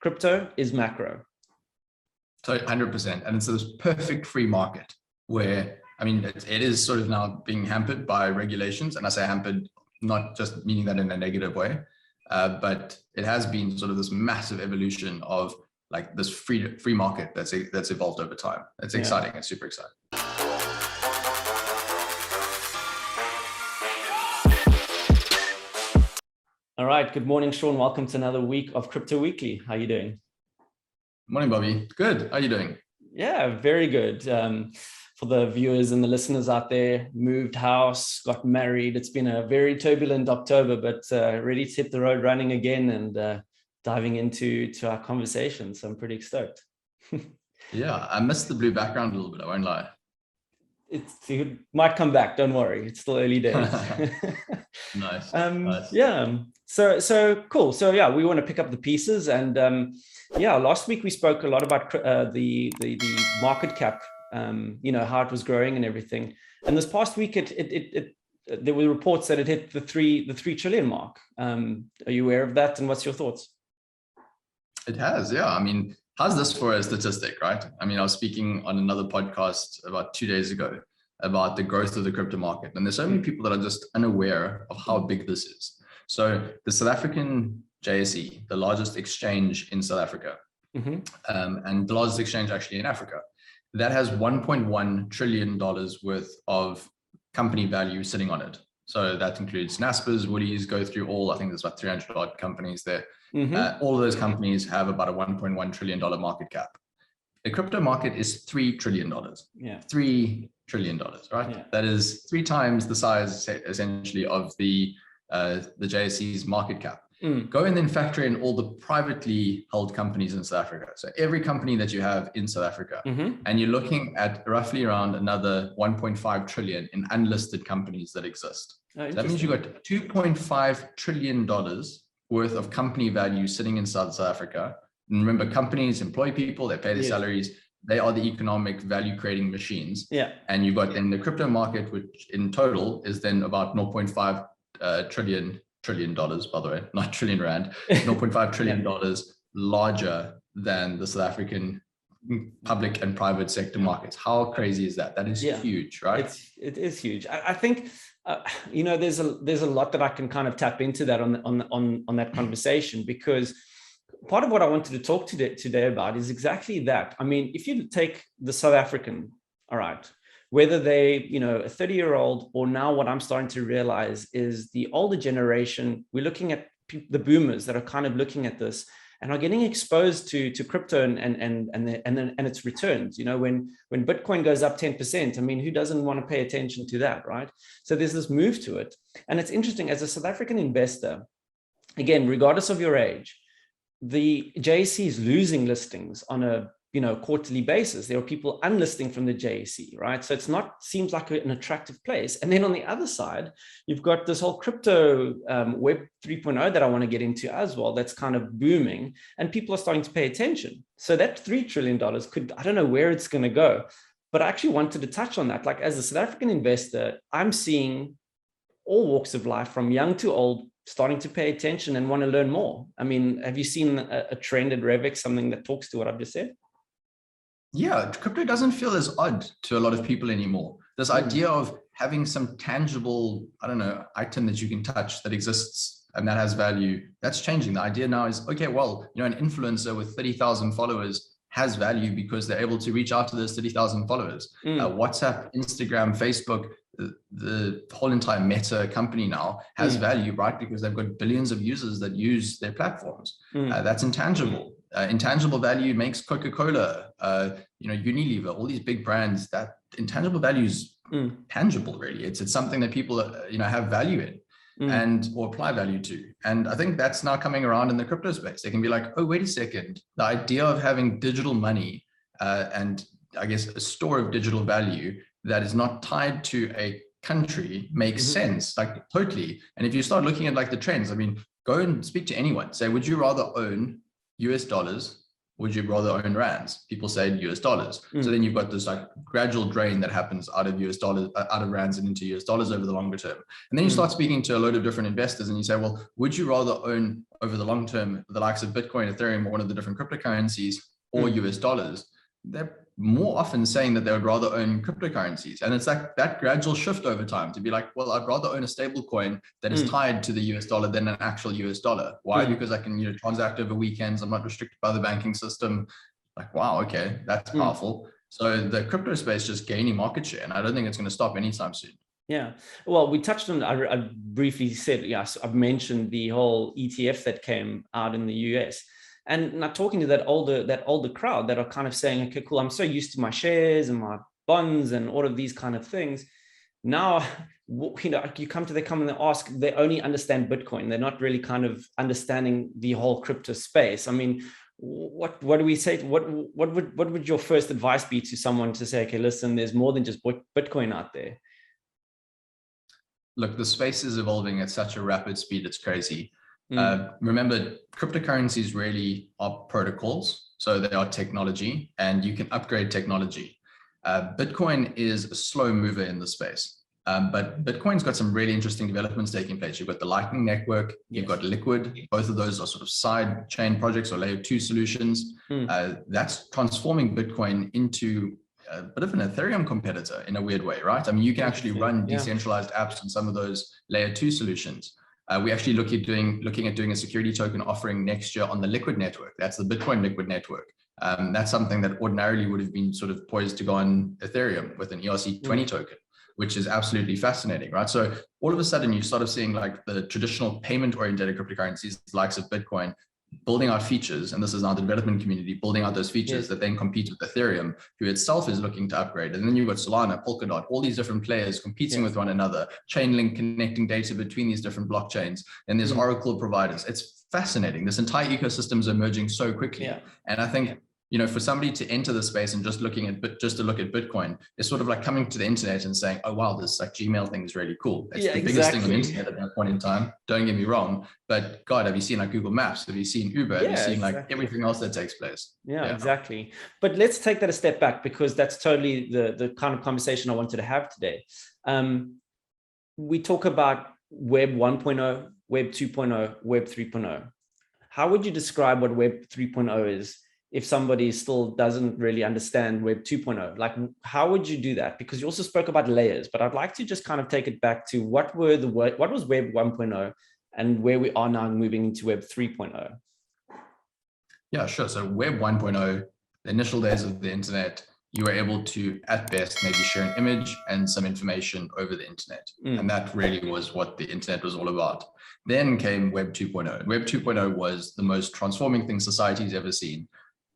crypto is macro. So 100%. And it's this perfect free market where, I mean, it is sort of now being hampered by regulations. And I say hampered, not just meaning that in a negative way, but it has been sort of this massive evolution of like this free market that's evolved over time. It's exciting. It's super exciting. All right. Good morning, Sean. Welcome to another week of Crypto Weekly. How are you doing? Morning, Bobby. Good. How are you doing? Yeah, very good. For the viewers and the listeners out there, moved house, got married. It's been a very turbulent October, but ready to hit the road running again and diving into our conversation. So I'm pretty stoked. Yeah, I missed the blue background a little bit. I won't lie. It might come back. Don't worry. It's still early days. Nice. Nice. Yeah. So cool. So yeah, we want to pick up the pieces, and last week we spoke a lot about the market cap, how it was growing and everything. And this past week, there were reports that it hit the 3 trillion mark. Are you aware of that? And what's your thoughts? It has, yeah. I mean, how's this for a statistic, right? I mean, I was speaking on another podcast about 2 days ago about the growth of the crypto market. And there's so many people that are just unaware of how big this is. So the South African JSE, the largest exchange in South Africa, and the largest exchange actually in Africa, that has $1.1 trillion worth of company value sitting on it. So that includes Naspers, Woolies, go through all, I think there's about 300 odd companies there. All of those companies have about a $1.1 trillion market cap. The crypto market is $3 trillion. Yeah. $3 trillion, right? Yeah. That is 3 times the size essentially of the JSE's market cap. Go and then factor in all the privately held companies in South Africa. So every company that you have in South Africa, and you're looking at roughly around another 1.5 trillion in unlisted companies that exist. So that means you've got $2.5 trillion worth of company value sitting in South Africa. And remember, companies employ people, they pay their salaries. They are the economic value creating machines. Yeah. And you've got in the crypto market, which in total is then about 0.5 trillion dollars, by the way, not trillion rand, 0.5 trillion dollars larger than the South African public and private sector markets. How crazy is that? That is huge, right? It is huge. I think there's a lot that I can kind of tap into that on that conversation, because part of what I wanted to talk today about is exactly that. I mean, if you take the South African, all right, whether they, a 30-year-old, or now what I'm starting to realize is the older generation, we're looking at the boomers that are kind of looking at this and are getting exposed to crypto and its returns. When Bitcoin goes up 10%, I mean, who doesn't want to pay attention to that, right? So there's this move to it. And it's interesting, as a South African investor, again, regardless of your age, the JSE is losing listings on a quarterly basis. There are people unlisting from the JSE, right? So seems like an attractive place. And then on the other side, you've got this whole crypto Web 3.0 that I want to get into as well. That's kind of booming, and people are starting to pay attention. So that $3 trillion I don't know where it's going to go, but I actually wanted to touch on that. Like, as a South African investor, I'm seeing all walks of life, from young to old, starting to pay attention and want to learn more. I mean, have you seen a trend at Revix, something that talks to what I've just said? Yeah, crypto doesn't feel as odd to a lot of people anymore. This idea of having some tangible, item that you can touch that exists and that has value, that's changing. The idea now is, okay, well, an influencer with 30,000 followers has value because they're able to reach out to those 30,000 followers. WhatsApp, Instagram, Facebook, the whole entire Meta company now has value, right? Because they've got billions of users that use their platforms. That's intangible. Intangible value makes Coca-Cola, Unilever, all these big brands. That intangible value is tangible, really. It's something that people have value in or apply value to. And I think that's now coming around in the crypto space. They can be like, oh, wait a second. The idea of having digital money and I guess a store of digital value that is not tied to a country makes sense, like totally. And if you start looking at like the trends, I mean, go and speak to anyone. Say, would you rather own US dollars would you rather own rands? People say US dollars. So then you've got this like gradual drain that happens out of US dollars, out of rands and into US dollars over the longer term. And then you start speaking to a load of different investors and you say, well, would you rather own over the long term the likes of Bitcoin, Ethereum, or one of the different cryptocurrencies, or US dollars? They're more often saying that they would rather own cryptocurrencies. And it's like that gradual shift over time to be like, well, I'd rather own a stable coin that is tied to the US dollar than an actual US dollar. Why? Because I can, transact over weekends. I'm not restricted by the banking system. Like, wow, okay, that's powerful. So the crypto space just gaining market share. And I don't think it's going to stop anytime soon. Yeah, well, we touched on, I briefly said, yes, I've mentioned the whole ETF that came out in the US. And now talking to that older crowd that are kind of saying, okay, cool, I'm so used to my shares and my bonds and all of these kind of things. Now, you come and they ask, they only understand Bitcoin. They're not really kind of understanding the whole crypto space. I mean, what do we say? What would your first advice be to someone to say, okay, listen, there's more than just Bitcoin out there? Look, the space is evolving at such a rapid speed, it's crazy. Remember, cryptocurrencies really are protocols. So they are technology and you can upgrade technology. Bitcoin is a slow mover in the space. But Bitcoin's got some really interesting developments taking place. You've got the Lightning Network, you've got Liquid. Both of those are sort of side chain projects or layer 2 solutions. That's transforming Bitcoin into a bit of an Ethereum competitor in a weird way, right? I mean, you can actually run decentralized apps on some of those layer 2 solutions. We actually looking at doing a security token offering next year on the Liquid network. That's the Bitcoin Liquid network. That's something that ordinarily would have been sort of poised to go on Ethereum with an ERC20 token, which is absolutely fascinating, right? So all of a sudden you start seeing like the traditional payment-oriented cryptocurrencies, likes of Bitcoin, building out features, and this is now the development community building out those features that then compete with Ethereum, who itself is looking to upgrade. And then you've got Solana, Polkadot, all these different players competing with one another, Chainlink connecting data between these different blockchains, and there's Oracle providers. It's fascinating. This entire ecosystem is emerging so quickly. And I think, for somebody to enter the space and just to look at Bitcoin, it's sort of like coming to the internet and saying, oh, wow, this like Gmail thing is really cool. It's the biggest thing on the internet at that point in time. Don't get me wrong. But God, have you seen like Google Maps? Have you seen Uber? Have you seen like everything else that takes place? Yeah, exactly. But let's take that a step back, because that's totally the kind of conversation I wanted to have today. We talk about Web 1.0, Web 2.0, Web 3.0. How would you describe what Web 3.0 is? If somebody still doesn't really understand Web 2.0, like how would you do that? Because you also spoke about layers, but I'd like to just kind of take it back to what was Web 1.0 and where we are now moving into Web 3.0. Yeah, sure. So Web 1.0, the initial days of the internet, you were able to, at best, maybe share an image and some information over the internet. And that really was what the internet was all about. Then came Web 2.0. Web 2.0 was the most transforming thing society's ever seen.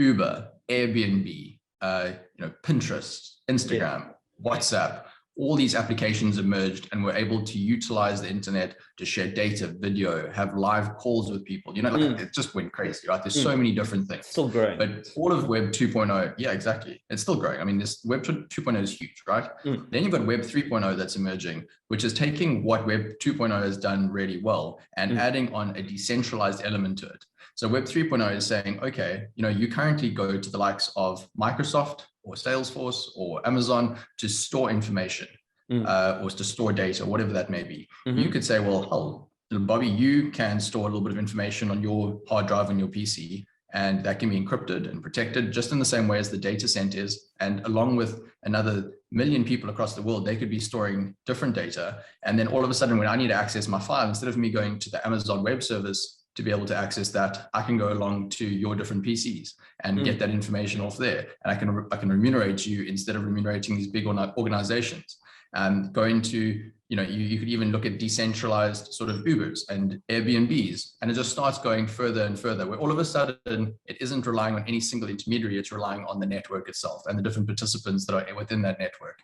Uber, Airbnb, Pinterest, Instagram, WhatsApp, all these applications emerged and were able to utilize the internet to share data, video, have live calls with people. It just went crazy, right? There's so many different things. Still growing. But all of Web 2.0, yeah, exactly. It's still growing. I mean, this Web 2.0 is huge, right? Then you've got Web 3.0 that's emerging, which is taking what Web 2.0 has done really well and adding on a decentralized element to it. So Web 3.0 is saying, okay, you currently go to the likes of Microsoft or Salesforce or Amazon to store information or to store data, whatever that may be. You could say, well, Bobby, you can store a little bit of information on your hard drive on your PC, and that can be encrypted and protected just in the same way as the data center is. And along with another million people across the world, they could be storing different data. And then all of a sudden, when I need to access my file, instead of me going to the Amazon Web Service to be able to access that, I can go along to your different PCs and get that information off there. And I can remunerate you instead of remunerating these big organizations. And going to, you could even look at decentralized sort of Ubers and Airbnbs, and it just starts going further and further, where all of a sudden it isn't relying on any single intermediary, it's relying on the network itself and the different participants that are within that network.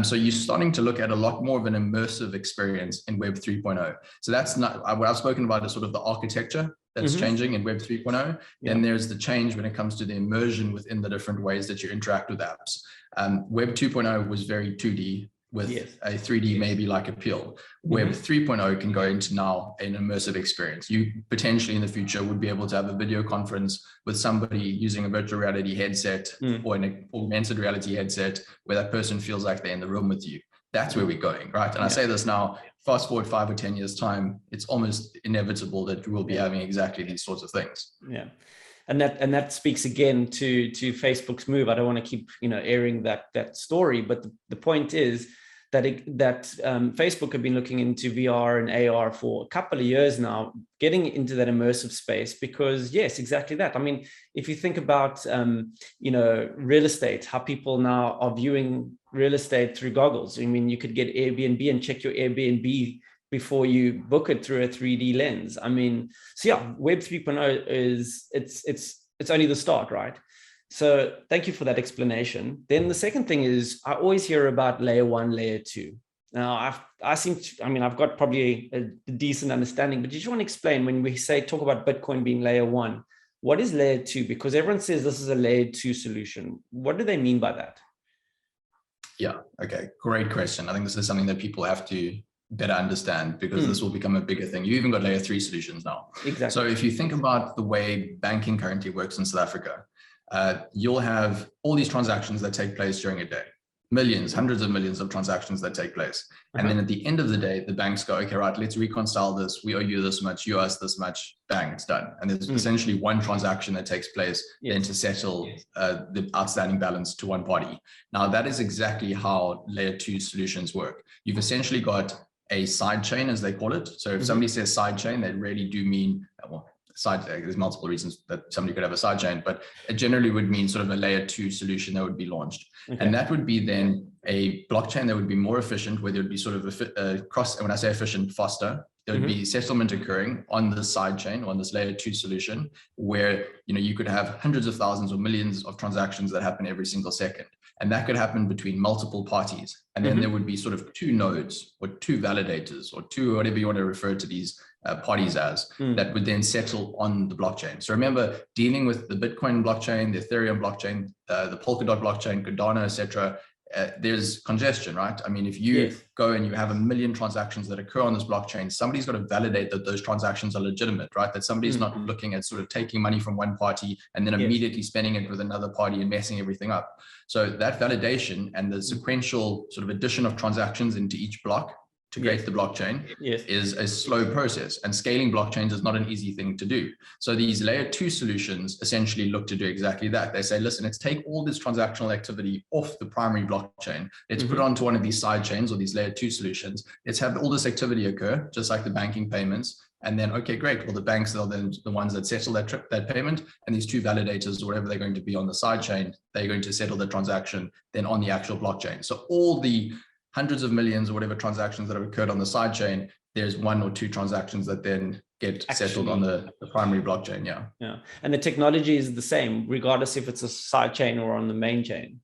So you're starting to look at a lot more of an immersive experience in Web 3.0. So that's not what I've spoken about, is sort of the architecture that's changing in Web 3.0. Then there's the change when it comes to the immersion within the different ways that you interact with apps. Web 2.0 was very 2D. with Yes. a 3D maybe like appeal. Web 3.0 can go into now an immersive experience. You potentially in the future would be able to have a video conference with somebody using a virtual reality headset or an augmented reality headset where that person feels like they're in the room with you. That's where we're going, right? And I say this now, fast forward 5 or 10 years time, it's almost inevitable that we'll be having exactly these sorts of things. Yeah. And that speaks again to Facebook's move. I don't want to keep airing that story, but the point is that Facebook have been looking into VR and AR for a couple of years now, getting into that immersive space, because yes, exactly that. I mean, if you think about real estate, how people now are viewing real estate through goggles. I mean, you could get Airbnb and check your Airbnb before you book it through a 3D lens. I mean, so yeah, Web 3.0 is it's only the start, right? So thank you for that explanation. Then the second thing is, I always hear about layer 1, layer 2. Now I've got probably a decent understanding, but you just want to explain, when we talk about Bitcoin being layer 1, what is layer 2? Because everyone says this is a layer 2 solution. What do they mean by that? Yeah, okay, great question. I think this is something that people have to better understand, because this will become a bigger thing. You even got layer 3 solutions now. Exactly. So if you think about the way banking currently works in South Africa, you'll have all these transactions that take place during a day, millions, hundreds of millions of transactions that take place. And then at the end of the day, the banks go, okay, right, let's reconcile this. We owe you this much, you owe us this much, bang, it's done. And there's essentially one transaction that takes place then to settle the outstanding balance to one party. Now, that is exactly how layer 2 solutions work. You've essentially got a side chain, as they call it. So if somebody says side chain, they really do mean, there's multiple reasons that somebody could have a side chain, but it generally would mean sort of a layer 2 solution that would be launched. And that would be then a blockchain that would be more efficient, where there would be sort of a cross, when I say efficient, faster, there would be settlement occurring on the side chain, on this layer 2 solution, where you could have hundreds of thousands or millions of transactions that happen every single second. And that could happen between multiple parties. And then there would be sort of 2 nodes or 2 validators or 2, whatever you want to refer to these parties as, that would then settle on the blockchain. So remember, dealing with the Bitcoin blockchain, the Ethereum blockchain, the Polkadot blockchain, Cardano, etc., there's congestion, right? I mean, if you go and you have 1 million transactions that occur on this blockchain, somebody's got to validate that those transactions are legitimate, right? That somebody's not looking at sort of taking money from one party and then immediately spending it with another party and messing everything up. So that validation and the sequential sort of addition of transactions into each block to create the blockchain is a slow process, and scaling blockchains is not an easy thing to do. So these layer 2 solutions essentially look to do exactly that. They say, listen, let's take all this transactional activity off the primary blockchain. Let's put it onto one of these side chains or these layer 2 solutions. Let's have all this activity occur, just like the banking payments. And then, okay, great. Well, the banks are then the ones that settle that payment, and these 2 validators or whatever they're going to be on the side chain, they're going to settle the transaction then on the actual blockchain. So all the hundreds of millions or whatever transactions that have occurred on the side chain, there's 1 or 2 transactions that then get settled on the primary blockchain. Yeah. And the technology is the same, regardless if it's a side chain or on the main chain.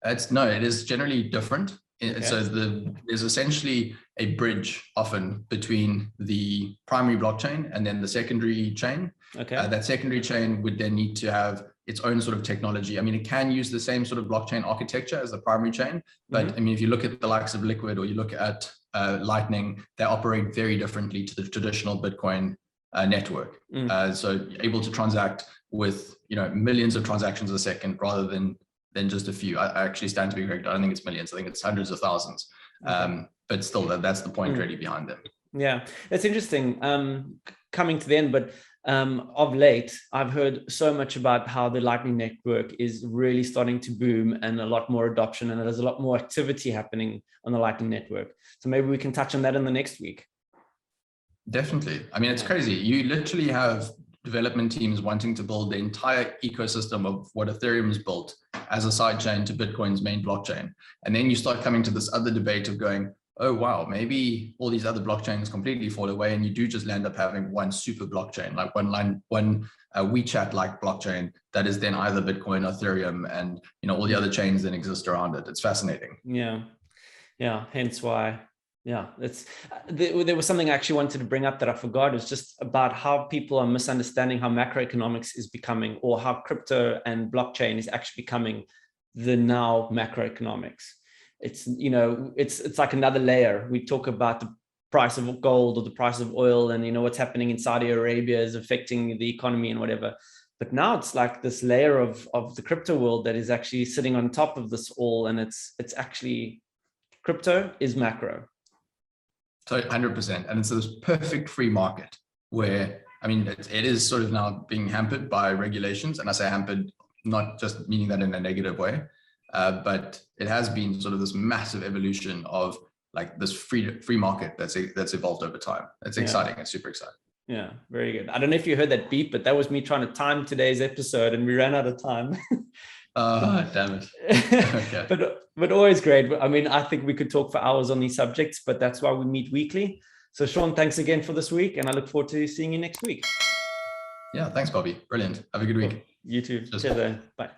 It is generally different. So there's essentially a bridge often between the primary blockchain and then the secondary chain. That secondary chain would then need to have its own sort of technology. I mean, it can use the same sort of blockchain architecture as the primary chain, but I mean, if you look at the likes of Liquid or you look at Lightning, they operate very differently to the traditional Bitcoin network. So able to transact with millions of transactions a second rather than just a few. I actually stand to be correct. I don't think it's millions. I think it's hundreds of thousands. But still, that's the point really behind them. Yeah, it's interesting. Coming to the end, but of late, I've heard so much about how the Lightning Network is really starting to boom and a lot more adoption, and there's a lot more activity happening on the Lightning Network. So maybe we can touch on that in the next week. Definitely. I mean, it's crazy. You literally have development teams wanting to build the entire ecosystem of what Ethereum is built as a sidechain to Bitcoin's main blockchain. And then you start coming to this other debate of going, oh, wow, maybe all these other blockchains completely fall away and you do just end up having one super blockchain, like one WeChat-like blockchain that is then either Bitcoin or Ethereum, and all the other chains that exist around it. It's fascinating. Yeah. Hence why. Yeah, there was something I actually wanted to bring up that I forgot. It's just about how people are misunderstanding how macroeconomics is becoming, or how crypto and blockchain is actually becoming the now macroeconomics. it's, you know, it's like another layer. We talk about the price of gold or the price of oil, and, you know, what's happening in Saudi Arabia is affecting the economy and whatever. But now it's like this layer of the crypto world that is actually sitting on top of this all. And it's actually, crypto is macro. So 100%. And it's this perfect free market where, I mean, it is sort of now being hampered by regulations. And I say hampered, not just meaning that in a negative way, but it has been sort of this massive evolution of like this free market that's evolved over time. It's exciting. It's super exciting. Yeah, very good. I don't know if you heard that beep, but that was me trying to time today's episode and we ran out of time. Damn it. Okay. But always great. I mean, I think we could talk for hours on these subjects, but that's why we meet weekly. So Sean, thanks again for this week, and I look forward to seeing you next week. Yeah, thanks, Bobby. Brilliant. Have a good week. You too. Cheers. Bye.